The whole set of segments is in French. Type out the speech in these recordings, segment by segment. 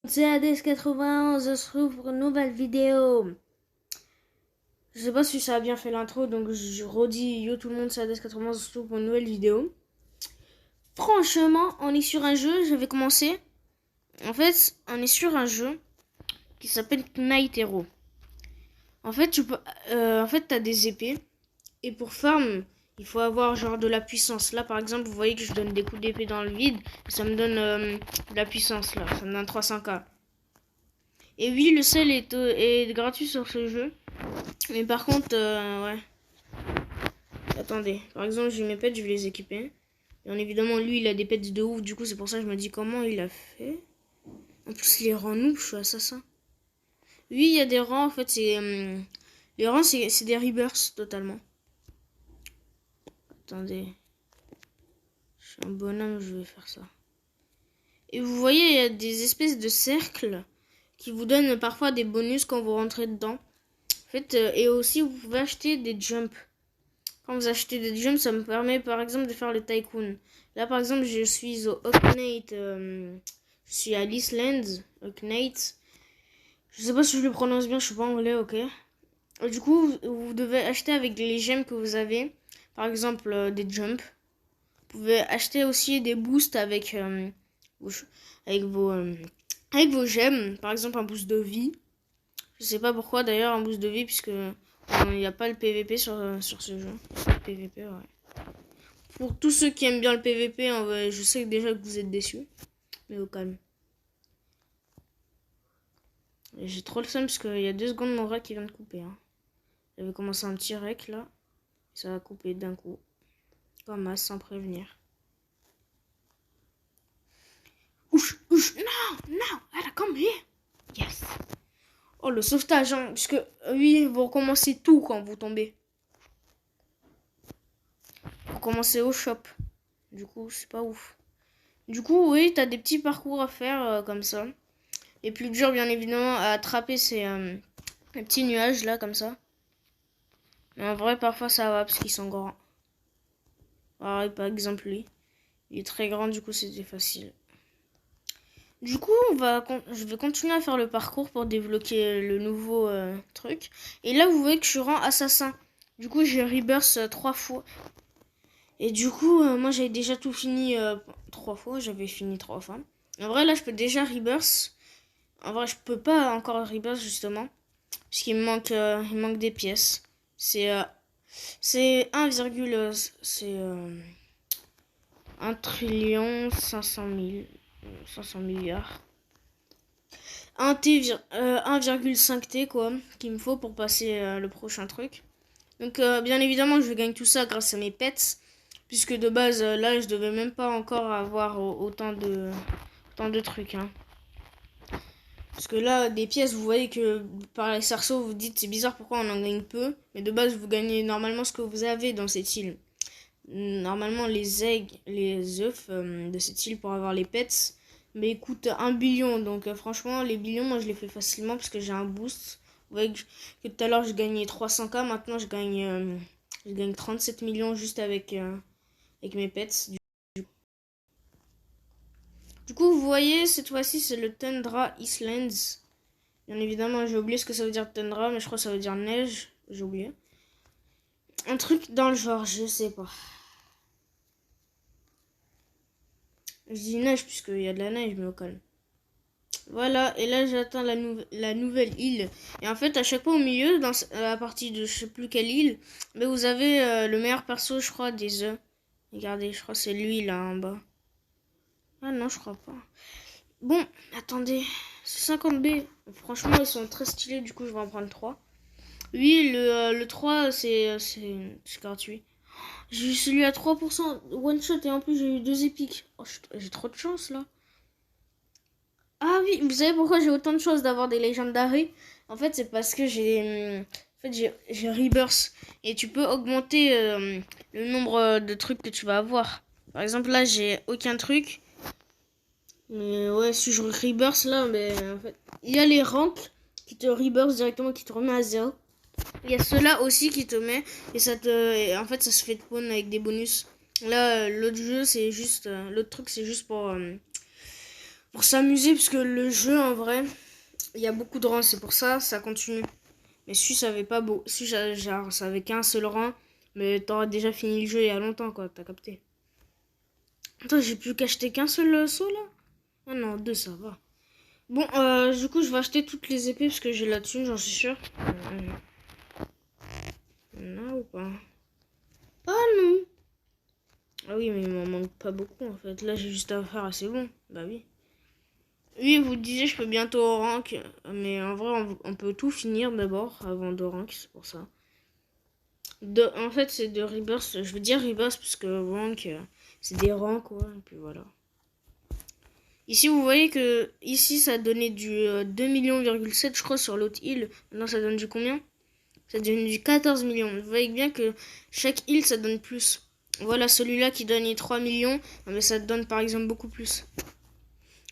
C'est ADS91, on se retrouve pour une nouvelle vidéo. Je sais pas si ça a bien fait l'intro, donc je redis yo tout le monde, c'est ADS91, on se retrouve pour une nouvelle vidéo. Franchement, on est sur un jeu, j'avais commencé. En fait, on est sur un jeu qui s'appelle Knight Hero. En fait, t'as des épées, et pour farm, il faut avoir genre de la puissance. Là, par exemple, vous voyez que je donne des coups d'épée dans le vide, ça me donne de la puissance là, ça me donne 300k. Et oui, le sel est gratuit sur ce jeu. Mais par contre, ouais. Attendez, par exemple, j'ai mes pets, je vais les équiper. Bien évidemment, lui, il a des pets de ouf. Du coup, c'est pour ça que je me dis comment il a fait. En plus, les rangs noob, je suis assassin. Oui, il y a des rangs, en fait, c'est... les rangs, c'est des rebirths, totalement. Attendez. Je suis un bonhomme, je vais faire ça. Et vous voyez, il y a des espèces de cercles qui vous donnent parfois des bonus quand vous rentrez dedans. En fait, et aussi, vous pouvez acheter des jumps. Quand vous achetez des jumps, ça me permet par exemple de faire le tycoon. Là par exemple, je suis au Hocknate, je suis à l'Island, Hocknate. Je sais pas si je le prononce bien, je suis pas anglais, ok. Et du coup, vous devez acheter avec les gemmes que vous avez. Par exemple, des jumps. Vous pouvez acheter aussi des boosts vos, avec vos, euh, avec vos gemmes. Par exemple, un boost de vie. Je sais pas pourquoi d'ailleurs un boost de vie, puisque il n'y a pas le PVP sur ce jeu. Le PVP, ouais. Pour tous ceux qui aiment bien le PVP, je sais déjà que vous êtes déçus. Mais au calme. J'ai trop le seum parce qu'il y a 2 secondes mon rec qui vient de couper. Hein. J'avais commencé un petit rec là. Ça va couper d'un coup. Comme ça, sans prévenir. Ouch, ouch, non, non, elle a come here. Yes. Oh, le sauvetage, hein, puisque oui, vous recommencez tout quand vous tombez. Vous commencez au shop. Du coup, c'est pas ouf. Du coup, oui, t'as des petits parcours à faire comme ça. Les plus durs, bien évidemment, à attraper, c'est les petits nuages là, comme ça. Mais en vrai, parfois ça va parce qu'ils sont grands. Pareil, par exemple, lui. Il est très grand, du coup, c'était facile. Du coup, je vais continuer à faire le parcours pour débloquer le nouveau truc. Et là, vous voyez que je suis rang assassin. Du coup, j'ai rebirth 3 fois. Et du coup, moi, j'avais déjà tout fini 3 fois. J'avais fini 3 fois. En vrai, là, je peux déjà rebirth. En vrai, je peux pas encore rebirth, justement. Parce qu'il il manque des pièces. C'est 1, c'est 1 trillion 500 000, 500 milliards. 1,5 T quoi, qu'il me faut pour passer le prochain truc. Donc bien évidemment je gagne tout ça grâce à mes pets. Puisque de base là je devais même pas encore avoir autant de trucs. Hein. Parce que là des pièces vous voyez que par les cerceaux vous dites c'est bizarre pourquoi on en gagne peu. Mais de base vous gagnez normalement ce que vous avez dans cette île. Normalement les œufs de cette île pour avoir les pets mais ils coûtent 1 billion donc franchement les billions moi je les fais facilement parce que j'ai un boost. Vous voyez que tout à l'heure je gagnais 300k, maintenant je gagne 37 millions juste avec mes pets. Du coup vous voyez cette fois-ci c'est le Tundra Islands. Bien évidemment j'ai oublié ce que ça veut dire Tundra mais je crois que ça veut dire neige, j'ai oublié. Un truc dans le genre, je sais pas. Je dis neige puisqu'il y a de la neige, mais au calme. Voilà, et là j'atteins la nouvelle île. Et en fait, à chaque fois au milieu, dans la partie de je sais plus quelle île, mais vous avez le meilleur perso, je crois, des œufs. Regardez, je crois que c'est lui là en bas. Ah non, je crois pas. Bon, attendez, c'est 50B. Franchement, ils sont très stylés, du coup je vais en prendre 3. Oui, le 3, c'est gratuit. J'ai eu celui à 3% one shot et en plus j'ai eu 2 épiques. Oh, j'ai trop de chance là. Ah oui, vous savez pourquoi j'ai autant de chances d'avoir des légendaries? En fait, c'est parce que j'ai Rebirth et tu peux augmenter le nombre de trucs que tu vas avoir. Par exemple, là, j'ai aucun truc. Mais ouais, si je Rebirth là, mais en fait, il y a les ranks qui te Rebirth directement, qui te remet à 0. Il y a ceux-là aussi qui te met et en fait, ça se fait spawn avec des bonus. Là, l'autre jeu, c'est juste l'autre truc, c'est juste pour s'amuser, parce que le jeu, en vrai, il y a beaucoup de rangs, c'est pour ça, ça continue. Mais si ça avait pas beau, si genre, ça avait qu'un seul rang, mais t'aurais déjà fini le jeu il y a longtemps, quoi, t'as capté. Attends, j'ai plus qu'acheter qu'un seul saut, là? Ah non, deux, ça va. Bon, du coup, je vais acheter toutes les épées, parce que j'ai la thune, j'en suis sûr. Non ou pas? Ah non! Ah oui, mais il m'en manque pas beaucoup, en fait. Là, j'ai juste à faire, c'est bon. Bah oui. Oui, vous disiez, je peux bientôt au rank, mais en vrai, on peut tout finir d'abord, avant de rank, c'est pour ça. En fait, c'est de Rebirth. Je veux dire Rebirth parce que rank, c'est des rangs, quoi. Et puis voilà. Ici, vous voyez que ici, ça donnait du 2,7 millions, je crois, sur l'autre île. Maintenant, ça donne du combien? Ça donne du 14 millions. Vous voyez bien que chaque île, ça donne plus. Voilà, celui-là qui donne 3 millions, mais ça donne par exemple beaucoup plus.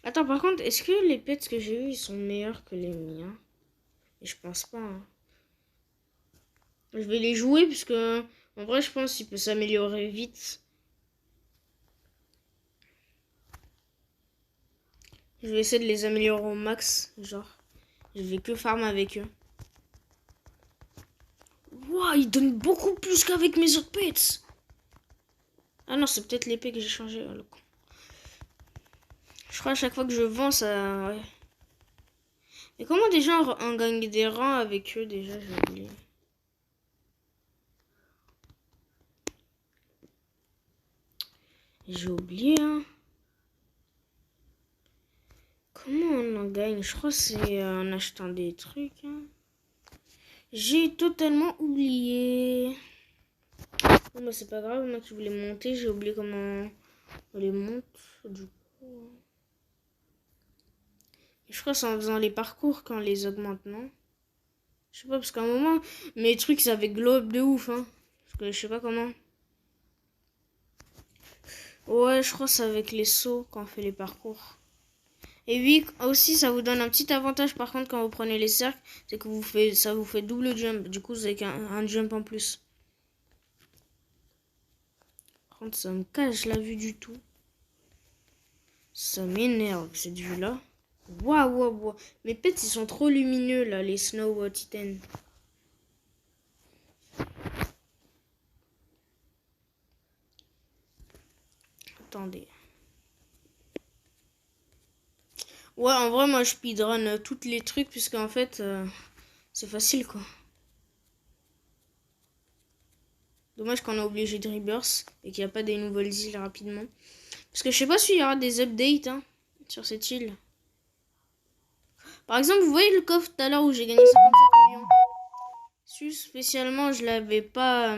Attends, par contre, est-ce que les pets que j'ai eu ils sont meilleurs que les miens? Et je pense pas. Hein. Je vais les jouer parce que, en vrai, je pense qu'il peut s'améliorer vite. Je vais essayer de les améliorer au max, genre. Je vais que farm avec eux. Waouh, ils donnent beaucoup plus qu'avec mes autres pets. Ah non, c'est peut-être l'épée que j'ai changé. Je crois à chaque fois que je vends, ça... Ouais. Mais comment déjà on gagne des rangs avec eux déjà, j'ai oublié. J'ai oublié, hein. Comment on en gagne? Je crois que c'est en achetant des trucs. Hein. J'ai totalement oublié. Bon, bah, c'est pas grave, moi qui voulais monter, j'ai oublié comment on les monte. Du coup. Je crois que c'est en faisant les parcours qu'on les augmente, non? Je sais pas, parce qu'à un moment, mes trucs, ça avait glow up de ouf, hein. Parce que je sais pas comment. Ouais, je crois que c'est avec les sauts qu'on fait les parcours. Et oui, aussi, ça vous donne un petit avantage par contre quand vous prenez les cercles, c'est que ça vous fait double jump. Du coup, vous avez un jump en plus. Par contre, ça me cache la vue du tout. Ça m'énerve cette vue-là. Waouh, waouh, waouh. Mes pets, ils sont trop lumineux là, les Snow Titan. Attendez. Ouais, en vrai, moi, je speedrun tous les trucs, puisque en fait, c'est facile, quoi. Dommage qu'on a obligé de rebirth et qu'il n'y a pas des nouvelles îles rapidement. Parce que je sais pas s'il y aura des updates hein, sur cette île. Par exemple, vous voyez le coffre tout à l'heure où j'ai gagné 57 millions. Si spécialement, je l'avais pas...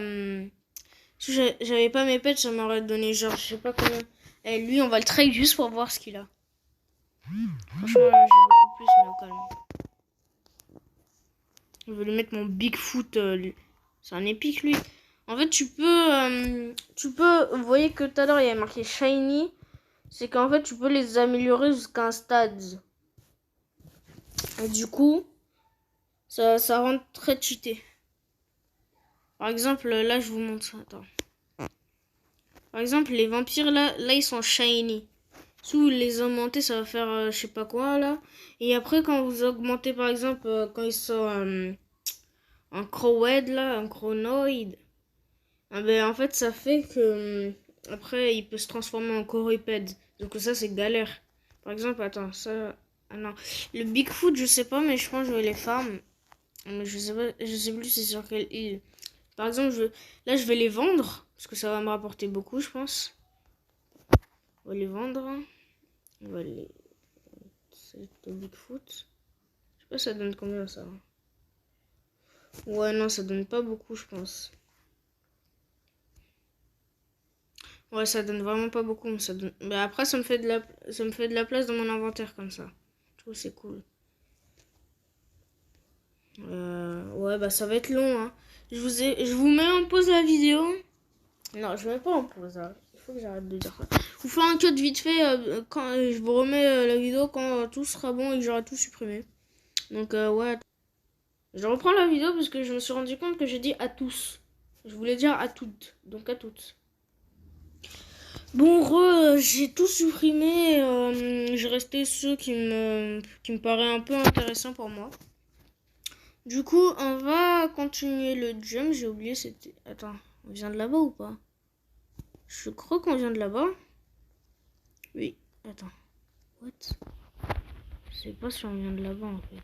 si j'avais pas mes pets, ça m'aurait donné genre, je sais pas combien. Et lui, on va le trade juste pour voir ce qu'il a. Franchement, j'ai beaucoup plus, mais au calme. Je vais lui mettre mon Bigfoot. C'est un épique, lui. En fait, tu peux... Vous voyez que tout à l'heure, il y a marqué Shiny. C'est qu'en fait, tu peux les améliorer jusqu'à un stade. Et du coup, ça rend très cheaté. Par exemple, là, je vous montre. Attends. Par exemple, les vampires, là ils sont shiny. Si vous les augmentez, ça va faire je sais pas quoi, là. Et après, quand vous augmentez, par exemple, quand ils sont en crowhead, là, en chronoid, ben, en fait, ça fait que... après, il peut se transformer en corypède. Donc ça, c'est galère. Par exemple, attends, ça... Ah non. Le Bigfoot, je sais pas, mais je pense que je vais les farm. Mais je sais pas, je sais plus c'est sur quelle île. Par exemple, là, je vais les vendre. Parce que ça va me rapporter beaucoup, je pense. On va les vendre. On va les... C'est le Bigfoot. Je sais pas, ça donne combien, ça. Ouais, non, ça donne pas beaucoup, je pense. Ouais, ça donne vraiment pas beaucoup. Mais ça donne... Mais après, ça me fait de la place dans mon inventaire, comme ça. Je trouve c'est cool. Ouais, bah ça va être long, hein. Je vous mets en pause la vidéo. Non, je mets pas en pause, hein. Il faut que j'arrête de dire ça. Je vous fais un cut vite fait quand je vous remets la vidéo quand tout sera bon et que j'aurai tout supprimé. Donc, ouais. Je reprends la vidéo parce que je me suis rendu compte que j'ai dit à tous. Je voulais dire à toutes. Donc, à toutes. Bon, j'ai tout supprimé. J'ai resté ceux qui me paraient un peu intéressants pour moi. Du coup, on va continuer le jump. J'ai oublié, c'était... Attends, on vient de là-bas ou pas? Je crois qu'on vient de là-bas. Oui, attends. What? Je sais pas si on vient de là-bas en fait.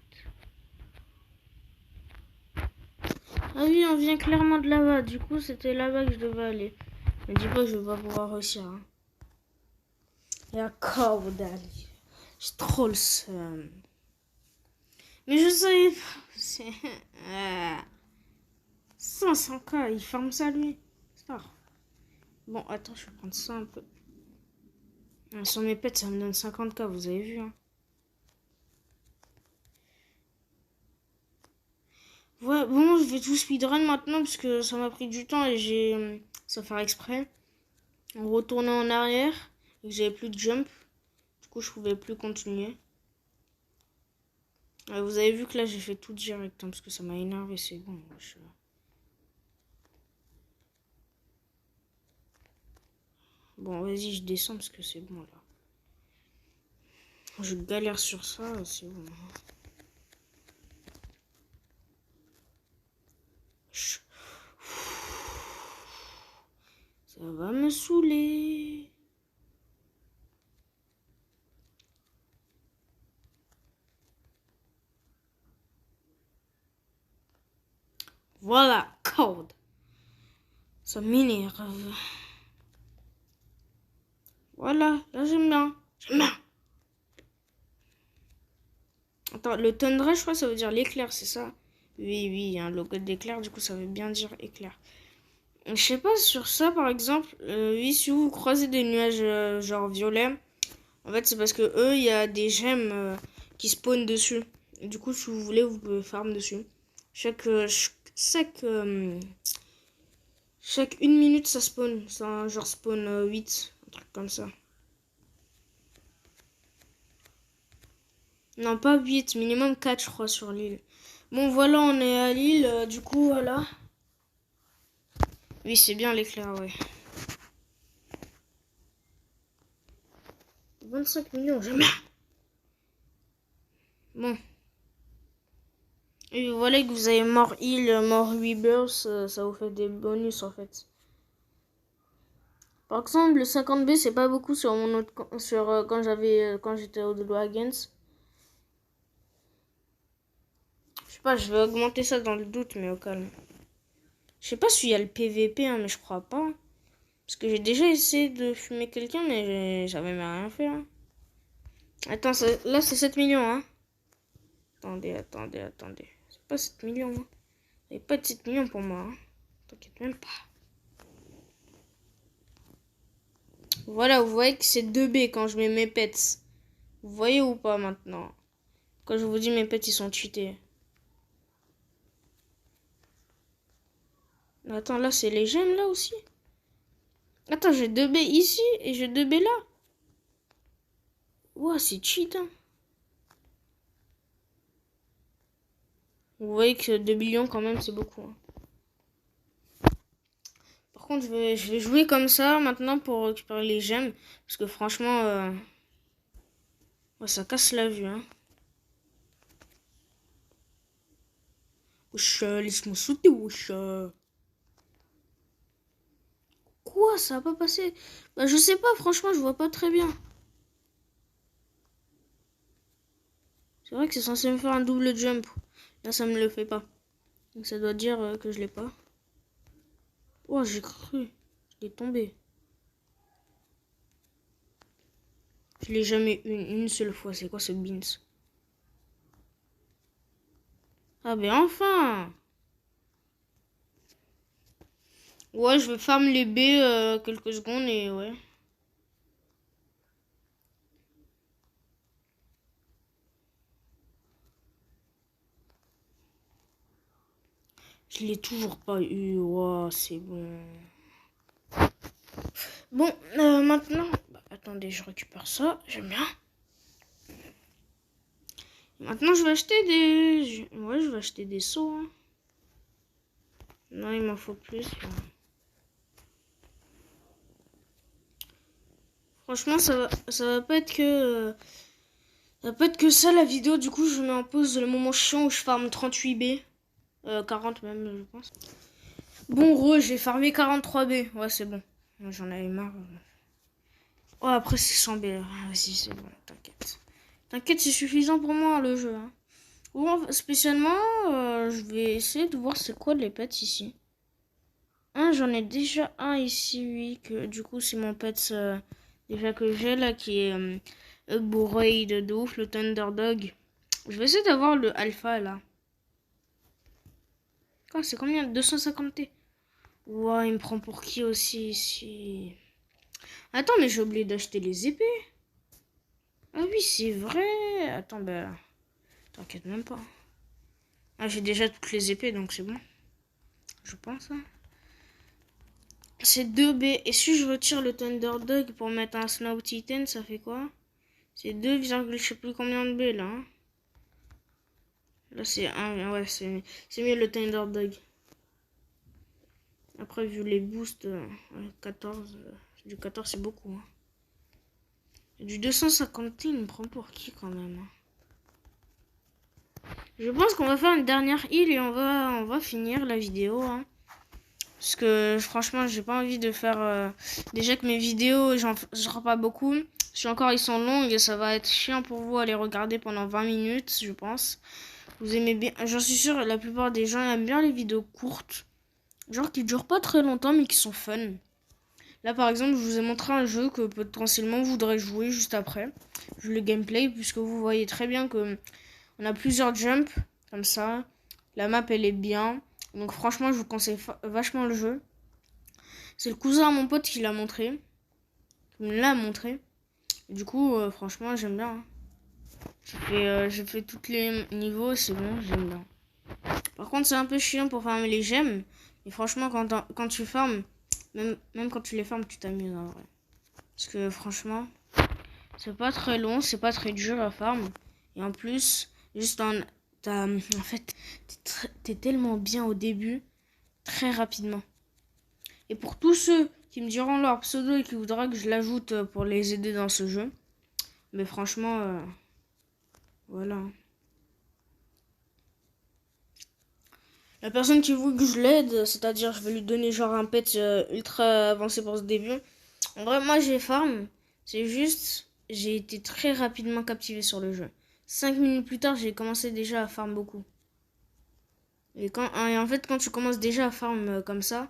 Ah oui, on vient clairement de là-bas. Du coup, c'était là-bas que je devais aller. Ne dis pas que je vais pas pouvoir réussir. Hein. Et encore, d'aller. J'ai trop le seum. Mais je savais pas. C'est... 500K, il ferme ça lui. Star. Bon, attends, je vais prendre ça un peu. Sur mes pets, ça me donne 50K, vous avez vu. Hein. Ouais, bon, je vais tout speedrun maintenant parce que ça m'a pris du temps et j'ai... sans faire exprès. On retournait en arrière et que j'avais plus de jump. Du coup, je pouvais plus continuer. Vous avez vu que là, j'ai fait tout direct hein, parce que ça m'a énervé, c'est bon. Bon, vas-y, je descends parce que c'est bon là. Je galère sur ça, c'est bon. Ça va me saouler. Voilà, code. Ça m'énerve. Voilà, là j'aime bien. J'aime bien. Attends, le tundra, je crois, ça veut dire l'éclair, c'est ça? Oui, oui, il y a un logo d'éclair, du coup, ça veut bien dire éclair. Je sais pas, sur ça, par exemple, oui, si vous croisez des nuages genre violets, en fait, c'est parce que eux, il y a des gemmes qui spawnent dessus. Et du coup, si vous voulez, vous pouvez farm dessus. Chaque 1 minute, ça spawn. Ça, genre spawn 8, un truc comme ça. Non, pas 8, minimum 4, je crois, sur l'île. Bon, voilà, on est à l'île, du coup, voilà. Oui, c'est bien l'éclair, ouais. 25 millions, jamais. Bon. Et voilà que vous avez mort île, mort rebirth, ça vous fait des bonus, en fait. Par exemple, le 50B, c'est pas beaucoup sur mon autre... quand j'étais au Dragons. Je sais pas, je vais augmenter ça dans le doute, mais au calme. Je sais pas s'il y a le PVP, hein, mais je crois pas. Parce que j'ai déjà essayé de fumer quelqu'un, mais j'avais rien fait. Hein. Attends, là c'est 7 millions. Hein. Attendez. C'est pas 7 millions. Hein. Il n'y a pas de 7 millions pour moi. Hein. T'inquiète même pas. Voilà, vous voyez que c'est 2B quand je mets mes pets. Vous voyez ou pas maintenant? Quand je vous dis mes pets, ils sont cheatés. Attends, là c'est les gemmes là aussi. Attends, j'ai 2B ici et j'ai 2B là. Ouah, c'est cheat. Hein. Vous voyez que 2 millions quand même, c'est beaucoup. Hein. Par contre, je vais jouer comme ça maintenant pour récupérer les gemmes. Parce que franchement, ouais, ça casse la vue. Hein. Wesh, laisse-moi sauter, wesh. Quoi, ça va pas passer? Bah, je sais pas, franchement, je vois pas très bien. C'est vrai que c'est censé me faire un double jump. Là, ça me le fait pas. Donc ça doit dire que je l'ai pas. Oh, j'ai cru. Je l'ai tombé. Je l'ai jamais eu une seule fois. C'est quoi ce beans? Ah ben enfin! Ouais, je vais farm les B quelques secondes et ouais. Je l'ai toujours pas eu. Wow, c'est bon. Bon, maintenant... Bah, attendez, je récupère ça. J'aime bien. Maintenant, je vais acheter des... Ouais, je vais acheter des seaux. Hein. Non, il m'en faut plus. Là. Franchement, ça va pas être que... ça va pas être que ça la vidéo. Du coup, je mets en pause le moment chiant où je farme 38 B. 40 même, je pense. Bon, j'ai farmé 43 B. Ouais, c'est bon. J'en avais marre. Oh, après, c'est 100 B. Vas-y, c'est bon, t'inquiète. T'inquiète, c'est suffisant pour moi, le jeu. Hein. Ou spécialement, je vais essayer de voir c'est quoi les pets ici. J'en ai déjà un ici, oui. Que, du coup, c'est mon pet déjà que j'ai là, qui est Hugboraid de ouf, le Thunderdog. Je vais essayer d'avoir le alpha là. Oh, c'est combien? 250 T. Ouah, il me prend pour qui aussi ici? Attends, mais j'ai oublié d'acheter les épées. Ah oui, c'est vrai. Attends, bah... T'inquiète même pas. J'ai déjà toutes les épées, donc c'est bon. Je pense. Hein. C'est 2B. Et si je retire le Thunderdog pour mettre un Snow Titan, ça fait quoi? C'est 2, je sais plus combien de B là. Hein. Là, c'est 1. Ouais, c'est mieux le Thunderdog. Après, vu les boosts, 14. Du 14, c'est beaucoup. Hein. Du 250, il me prend pour qui quand même? Je pense qu'on va faire une dernière heal et on va finir la vidéo. Hein. Parce que franchement, j'ai pas envie de faire... Déjà que mes vidéos, j'en ferai pas beaucoup. Si encore ils sont longues, ça va être chiant pour vous à les regarder pendant 20 minutes, je pense. Vous aimez bien... J'en suis sûre, la plupart des gens aiment bien les vidéos courtes. Genre qui durent pas très longtemps, mais qui sont fun. Là, par exemple, je vous ai montré un jeu que potentiellement vous voudrez jouer juste après. Je le gameplay, puisque vous voyez très bien que on a plusieurs jumps, comme ça. La map, elle est bien. Donc franchement, je vous conseille vachement le jeu. C'est le cousin à mon pote qui l'a montré. Qui me l'a montré. Du coup, franchement, j'aime bien. Hein. J'ai fait tous les niveaux, c'est bon, j'aime bien. Par contre, c'est un peu chiant pour farmer les gemmes. Et franchement, quand tu farmes, même quand tu les farmes, tu t'amuses en vrai. Parce que franchement, c'est pas très long, c'est pas très dur à farm. Et en plus, juste en fait, t'es tellement bien au début, très rapidement. Et pour tous ceux qui me diront leur pseudo et qui voudraient que je l'ajoute pour les aider dans ce jeu, mais franchement, voilà. La personne qui veut que je l'aide, c'est-à-dire je vais lui donner genre un pet ultra avancé pour ce début. En vrai, moi j'ai farm, c'est juste, j'ai été très rapidement captivé sur le jeu. 5 minutes plus tard, j'ai commencé déjà à farm beaucoup. Et en fait, quand tu commences déjà à farm comme ça,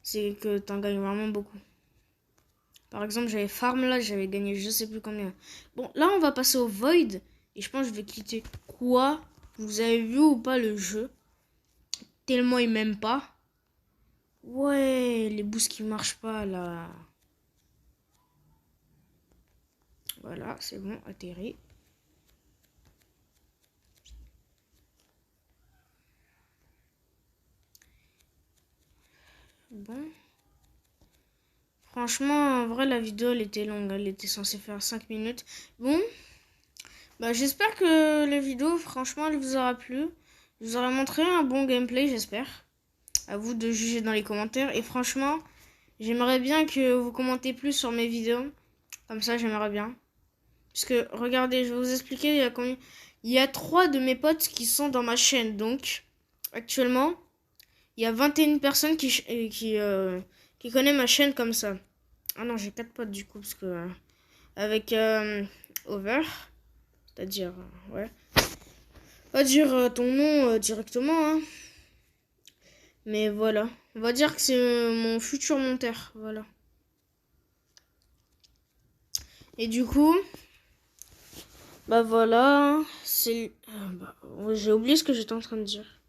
c'est que t'en gagnes vraiment beaucoup. Par exemple, j'avais farm là, j'avais gagné je sais plus combien. Bon, là on va passer au Void. Et je pense que je vais quitter. Quoi? Vous avez vu ou pas le jeu? Tellement il m'aime pas. Ouais, les boosts qui marchent pas là. Voilà, c'est bon, atterri. Bon. Franchement, en vrai, la vidéo, elle était longue. Elle était censée faire 5 minutes. Bon. Bah, j'espère que la vidéo, franchement, elle vous aura plu. Je vous aurai montré un bon gameplay, j'espère. À vous de juger dans les commentaires. Et franchement, j'aimerais bien que vous commentez plus sur mes vidéos. Comme ça, j'aimerais bien. Parce que, regardez, je vais vous expliquer, il y a 3 de mes potes qui sont dans ma chaîne. Donc, actuellement, il y a 21 personnes qui connaissent ma chaîne comme ça. Ah non, j'ai 4 potes du coup, parce que... avec Over, c'est-à-dire, ouais. Pas dire ton nom directement, hein. Mais voilà. On va dire que c'est mon futur monteur, voilà. Et du coup... Bah voilà, c'est... j'ai oublié ce que j'étais en train de dire.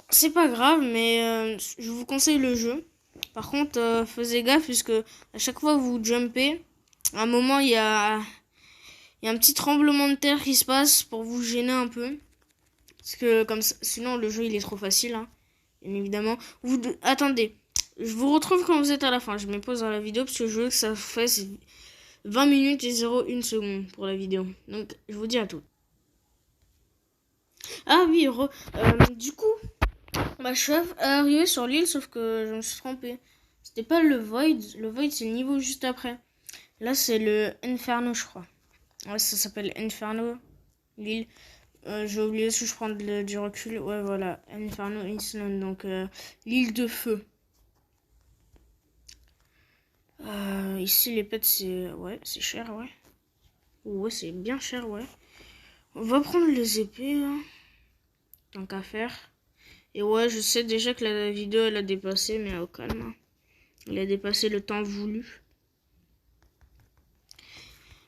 C'est pas grave, mais je vous conseille le jeu. Par contre, faisez gaffe, puisque à chaque fois que vous jumpez, à un moment, il y a un petit tremblement de terre qui se passe pour vous gêner un peu. Parce que comme ça, sinon, le jeu, il est trop facile, hein, bien évidemment. Attendez, je vous retrouve quand vous êtes à la fin. Je me pose dans la vidéo, parce que je veux que ça fasse 20 minutes et 01 seconde pour la vidéo. Donc, je vous dis à tout. Ah oui, du coup, bah, je suis arrivé sur l'île, sauf que je me suis trompé. C'était pas le Void. Le Void, c'est le niveau juste après. Là, c'est le Inferno, je crois. Ouais, ça s'appelle Inferno, l'île. J'ai oublié si je prends du recul. Ouais, voilà. Inferno Island, donc l'île de feu. Ici, les pets, c'est... Ouais, c'est cher, ouais. Ouais, c'est bien cher, ouais. On va prendre les épées, hein, tant qu'à faire. Et ouais, je sais déjà que la vidéo, elle a dépassé, mais au calme. Hein. Elle a dépassé le temps voulu.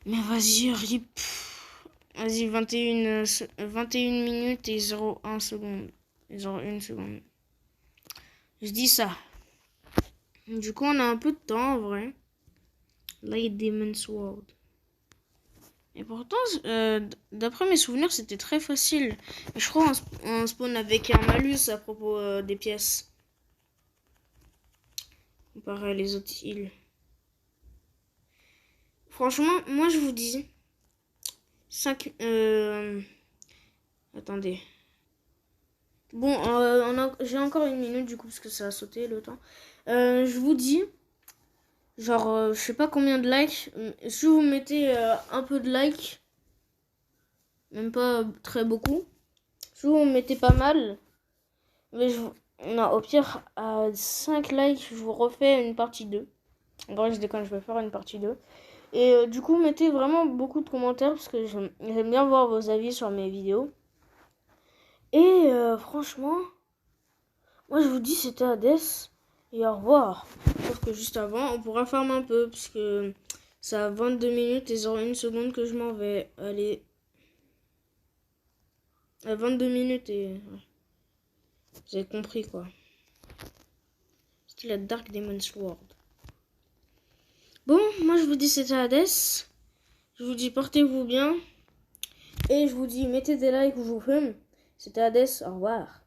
Mais vas-y, rip. Vas-y, 21 minutes et 0,1 seconde. 0,1 seconde. Je dis ça. Du coup, on a un peu de temps, en vrai. Light Demon's World. Et pourtant, d'après mes souvenirs, c'était très facile. Je crois on spawn avec un malus à propos des pièces. Comparé à les autres îles. Franchement, moi je vous dis... 5... Attendez. Bon, j'ai encore une minute du coup parce que ça a sauté le temps. Je vous dis... Genre, je sais pas combien de likes. Si vous mettez un peu de likes, même pas très beaucoup. Si vous mettez pas mal, mais non, au pire, à 5 likes, je vous refais une partie 2. En vrai, je déconne, je vais faire une partie 2. Et du coup, mettez vraiment beaucoup de commentaires parce que j'aime bien voir vos avis sur mes vidéos. Et franchement, moi je vous dis c'était Hades. Et au revoir. Sauf que juste avant, on pourra farmer un peu parce que ça a 22 minutes et 01 seconde que je m'en vais. Allez. À 22 minutes et... Ouais. Vous avez compris quoi. C'était la Dark Demon's World. Bon, moi je vous dis c'était Hades. Je vous dis portez-vous bien. Et je vous dis mettez des likes ou je vous fume. C'était Hades, au revoir.